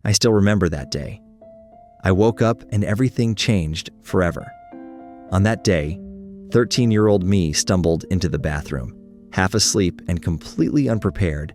I still remember that day. I woke up and everything changed forever. On that day, 13-year-old me stumbled into the bathroom, half asleep and completely unprepared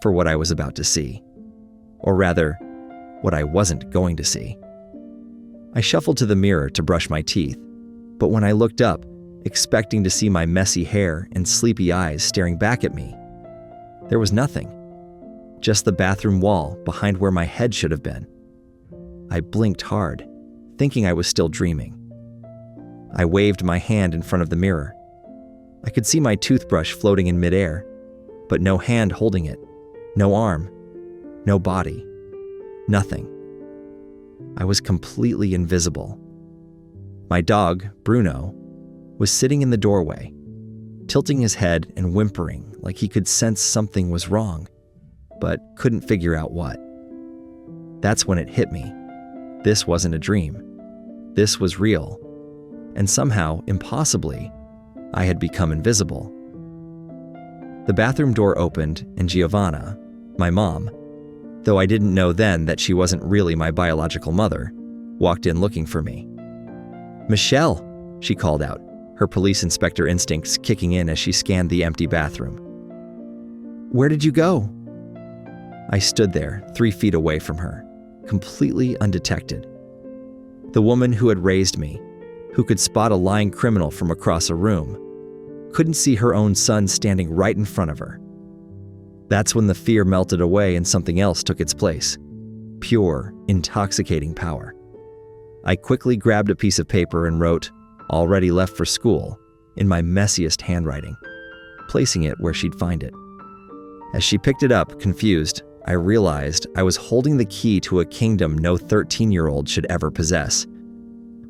for what I was about to see. Or rather, what I wasn't going to see. I shuffled to the mirror to brush my teeth, but when I looked up, expecting to see my messy hair and sleepy eyes staring back at me, there was nothing. Just the bathroom wall behind where my head should have been. I blinked hard, thinking I was still dreaming. I waved my hand in front of the mirror. I could see my toothbrush floating in midair, but no hand holding it, no arm, no body, nothing. I was completely invisible. My dog, Bruno, was sitting in the doorway, tilting his head and whimpering like he could sense something was wrong, but couldn't figure out what. That's when it hit me. This wasn't a dream. This was real. And somehow, impossibly, I had become invisible. The bathroom door opened and Giovanna, my mom, though I didn't know then that she wasn't really my biological mother, walked in looking for me. "Michele," she called out, her police inspector instincts kicking in as she scanned the empty bathroom. "Where did you go?" I stood there, 3 feet away from her, completely undetected. The woman who had raised me, who could spot a lying criminal from across a room, couldn't see her own son standing right in front of her. That's when the fear melted away and something else took its place. Pure, intoxicating power. I quickly grabbed a piece of paper and wrote, "Already left for school," in my messiest handwriting, placing it where she'd find it. As she picked it up, confused, I realized I was holding the key to a kingdom no 13-year-old should ever possess.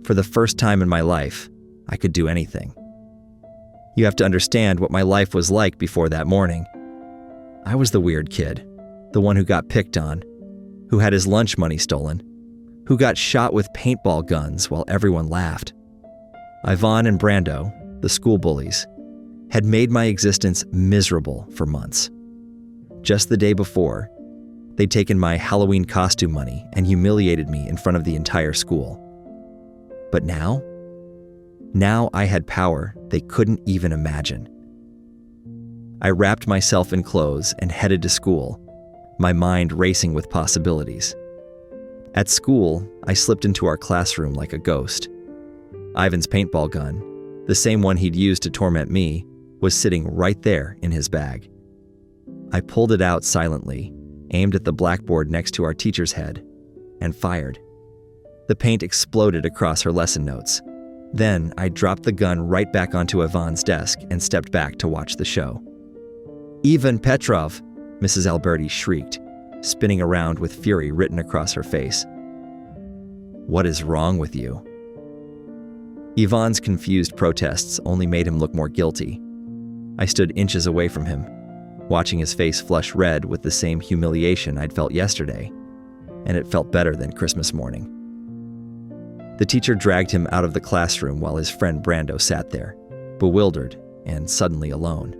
For the first time in my life, I could do anything. You have to understand what my life was like before that morning. I was the weird kid, the one who got picked on, who had his lunch money stolen, who got shot with paintball guns while everyone laughed. Ivan and Brando, the school bullies, had made my existence miserable for months. Just the day before, they'd taken my Halloween costume money and humiliated me in front of the entire school. But now I had power they couldn't even imagine. I wrapped myself in clothes and headed to school, my mind racing with possibilities. At school, I slipped into our classroom like a ghost. Ivan's paintball gun, the same one he'd used to torment me, was sitting right there in his bag. I pulled it out silently, aimed at the blackboard next to our teacher's head, and fired. The paint exploded across her lesson notes. Then I dropped the gun right back onto Ivan's desk and stepped back to watch the show. "Ivan Petrov!" Mrs. Alberti shrieked, spinning around with fury written across her face. "What is wrong with you?" Ivan's confused protests only made him look more guilty. I stood inches away from him, watching his face flush red with the same humiliation I'd felt yesterday, and it felt better than Christmas morning. The teacher dragged him out of the classroom while his friend Brando sat there, bewildered and suddenly alone.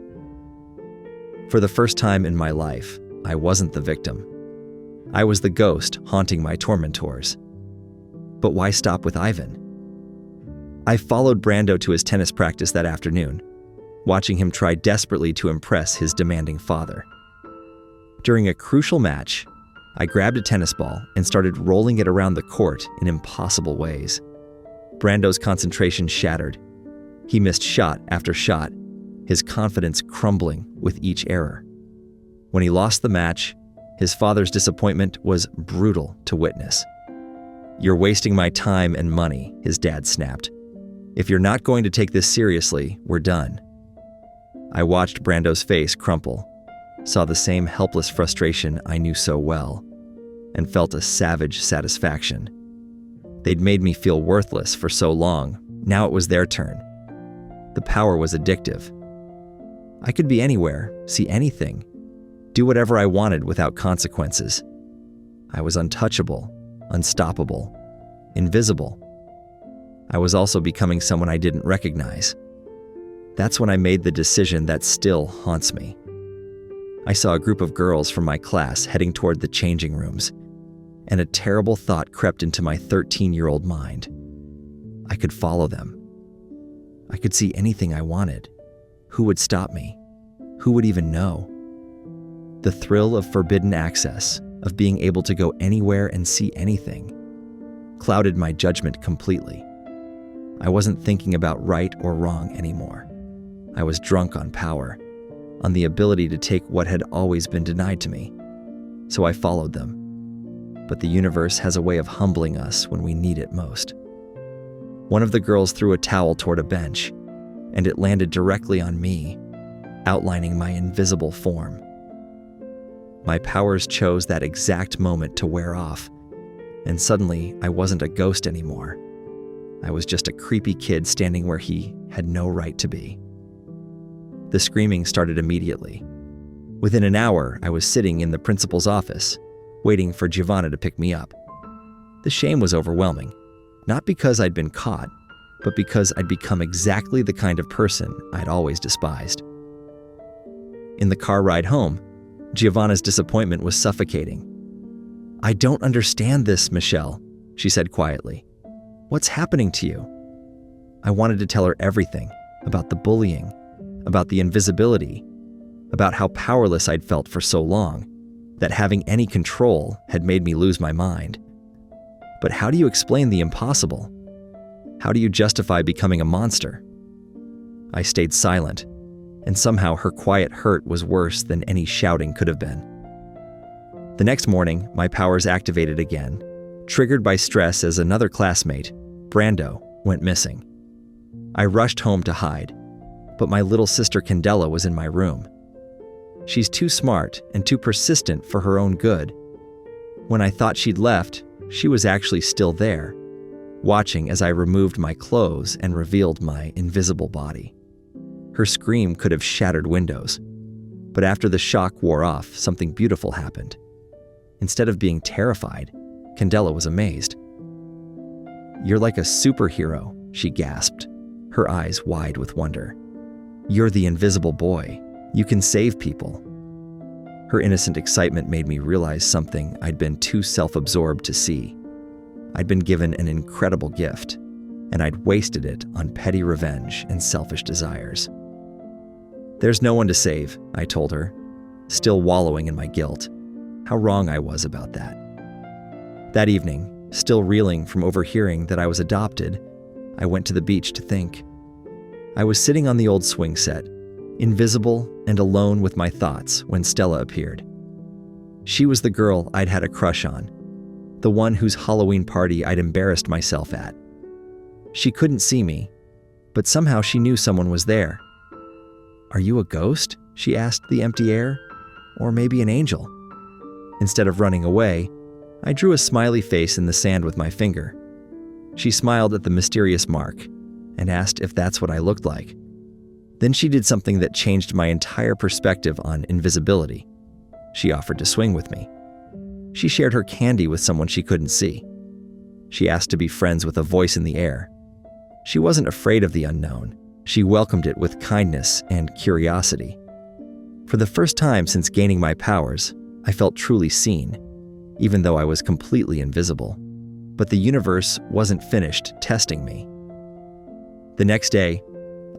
For the first time in my life, I wasn't the victim. I was the ghost haunting my tormentors. But why stop with Ivan? I followed Brando to his tennis practice that afternoon, watching him try desperately to impress his demanding father. During a crucial match, I grabbed a tennis ball and started rolling it around the court in impossible ways. Brando's concentration shattered. He missed shot after shot, his confidence crumbling with each error. When he lost the match, his father's disappointment was brutal to witness. "You're wasting my time and money," his dad snapped. "If you're not going to take this seriously, we're done." I watched Brando's face crumple, saw the same helpless frustration I knew so well, and felt a savage satisfaction. They'd made me feel worthless for so long, now it was their turn. The power was addictive. I could be anywhere, see anything, do whatever I wanted without consequences. I was untouchable, unstoppable, invisible. I was also becoming someone I didn't recognize. That's when I made the decision that still haunts me. I saw a group of girls from my class heading toward the changing rooms, and a terrible thought crept into my 13-year-old mind. I could follow them. I could see anything I wanted. Who would stop me? Who would even know? The thrill of forbidden access, of being able to go anywhere and see anything, clouded my judgment completely. I wasn't thinking about right or wrong anymore. I was drunk on power, on the ability to take what had always been denied to me. So I followed them. But the universe has a way of humbling us when we need it most. One of the girls threw a towel toward a bench, and it landed directly on me, outlining my invisible form. My powers chose that exact moment to wear off, and suddenly I wasn't a ghost anymore. I was just a creepy kid standing where he had no right to be. The screaming started immediately. Within an hour, I was sitting in the principal's office, waiting for Giovanna to pick me up. The shame was overwhelming, not because I'd been caught, but because I'd become exactly the kind of person I'd always despised. In the car ride home, Giovanna's disappointment was suffocating. "I don't understand this, Michele," she said quietly. "What's happening to you?" I wanted to tell her everything about the bullying, about the invisibility, about how powerless I'd felt for so long, that having any control had made me lose my mind. But how do you explain the impossible? How do you justify becoming a monster? I stayed silent, and somehow her quiet hurt was worse than any shouting could have been. The next morning, my powers activated again, triggered by stress as another classmate, Brando, went missing. I rushed home to hide, but my little sister Candela was in my room. She's too smart and too persistent for her own good. When I thought she'd left, she was actually still there, watching as I removed my clothes and revealed my invisible body. Her scream could have shattered windows, but after the shock wore off, something beautiful happened. Instead of being terrified, Candela was amazed. "You're like a superhero," she gasped, her eyes wide with wonder. "You're the invisible boy. You can save people." Her innocent excitement made me realize something I'd been too self-absorbed to see. I'd been given an incredible gift, and I'd wasted it on petty revenge and selfish desires. "There's no one to save," I told her, still wallowing in my guilt. How wrong I was about that. That evening, still reeling from overhearing that I was adopted, I went to the beach to think. I was sitting on the old swing set, invisible and alone with my thoughts when Stella appeared. She was the girl I'd had a crush on, the one whose Halloween party I'd embarrassed myself at. She couldn't see me, but somehow she knew someone was there. "Are you a ghost?" she asked the empty air. "Or maybe an angel?" Instead of running away, I drew a smiley face in the sand with my finger. She smiled at the mysterious mark and asked if that's what I looked like. Then she did something that changed my entire perspective on invisibility. She offered to swing with me. She shared her candy with someone she couldn't see. She asked to be friends with a voice in the air. She wasn't afraid of the unknown. She welcomed it with kindness and curiosity. For the first time since gaining my powers, I felt truly seen, even though I was completely invisible. But the universe wasn't finished testing me. The next day,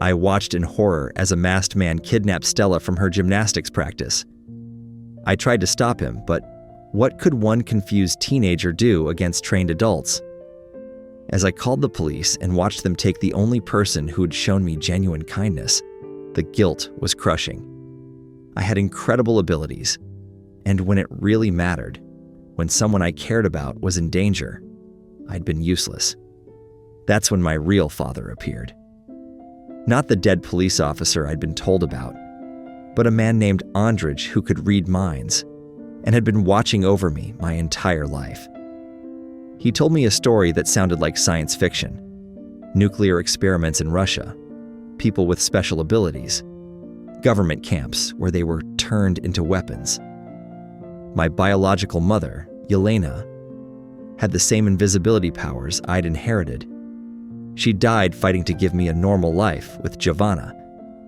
I watched in horror as a masked man kidnapped Stella from her gymnastics practice. I tried to stop him, but what could one confused teenager do against trained adults? As I called the police and watched them take the only person who had shown me genuine kindness, the guilt was crushing. I had incredible abilities, and when it really mattered, when someone I cared about was in danger, I'd been useless. That's when my real father appeared. Not the dead police officer I'd been told about, but a man named Andrej who could read minds and had been watching over me my entire life. He told me a story that sounded like science fiction. Nuclear experiments in Russia, people with special abilities, government camps where they were turned into weapons. My biological mother, Yelena, had the same invisibility powers I'd inherited. She died fighting to give me a normal life with Giovanna,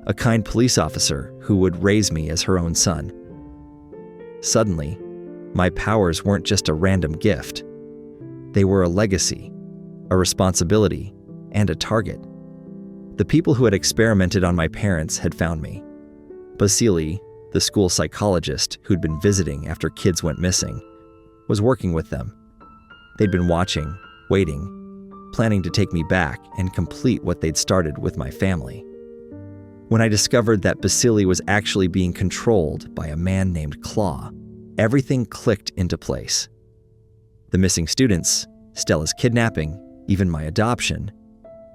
a kind police officer who would raise me as her own son. Suddenly, My powers weren't just a random gift. They were a legacy, a responsibility, and a target. The people who had experimented on my parents had found me. Basili, the school psychologist who'd been visiting after kids went missing, was working with them. They'd been watching, waiting, planning to take me back and complete what they'd started with my family. When I discovered that Basili was actually being controlled by a man named Claw, everything clicked into place. The missing students, Stella's kidnapping, even my adoption,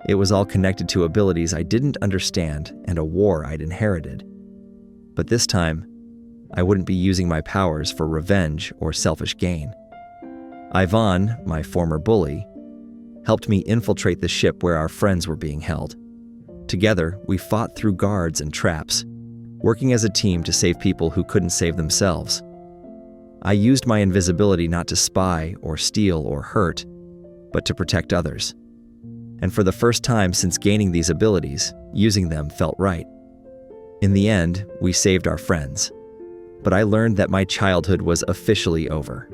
it was all connected to abilities I didn't understand and a war I'd inherited. But this time, I wouldn't be using my powers for revenge or selfish gain. Ivan, my former bully, helped me infiltrate the ship where our friends were being held. Together, we fought through guards and traps, working as a team to save people who couldn't save themselves. I used my invisibility not to spy or steal or hurt, but to protect others. And for the first time since gaining these abilities, using them felt right. In the end, we saved our friends. But I learned that my childhood was officially over.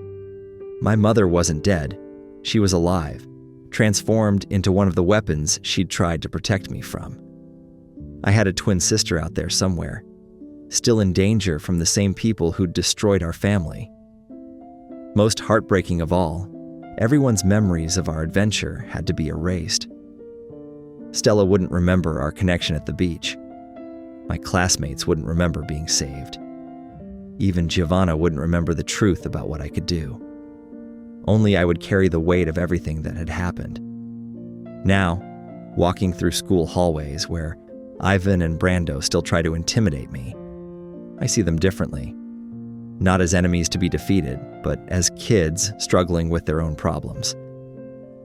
My mother wasn't dead. She was alive, transformed into one of the weapons she'd tried to protect me from. I had a twin sister out there somewhere, still in danger from the same people who'd destroyed our family. Most heartbreaking of all, everyone's memories of our adventure had to be erased. Stella wouldn't remember our connection at the beach. My classmates wouldn't remember being saved. Even Giovanna wouldn't remember the truth about what I could do. Only I would carry the weight of everything that had happened. Now, walking through school hallways where Ivan and Brando still try to intimidate me, I see them differently. Not as enemies to be defeated, but as kids struggling with their own problems.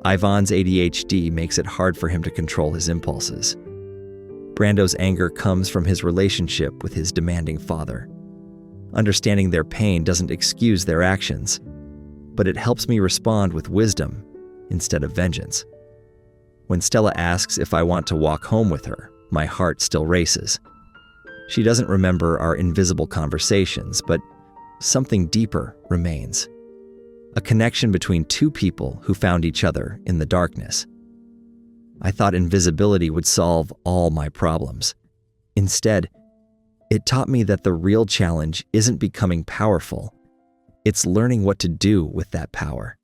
Ivan's ADHD makes it hard for him to control his impulses. Brando's anger comes from his relationship with his demanding father. Understanding their pain doesn't excuse their actions, but it helps me respond with wisdom instead of vengeance. When Stella asks if I want to walk home with her, my heart still races. She doesn't remember our invisible conversations, but something deeper remains. A connection between two people who found each other in the darkness. I thought invisibility would solve all my problems. Instead, it taught me that the real challenge isn't becoming powerful. It's learning what to do with that power.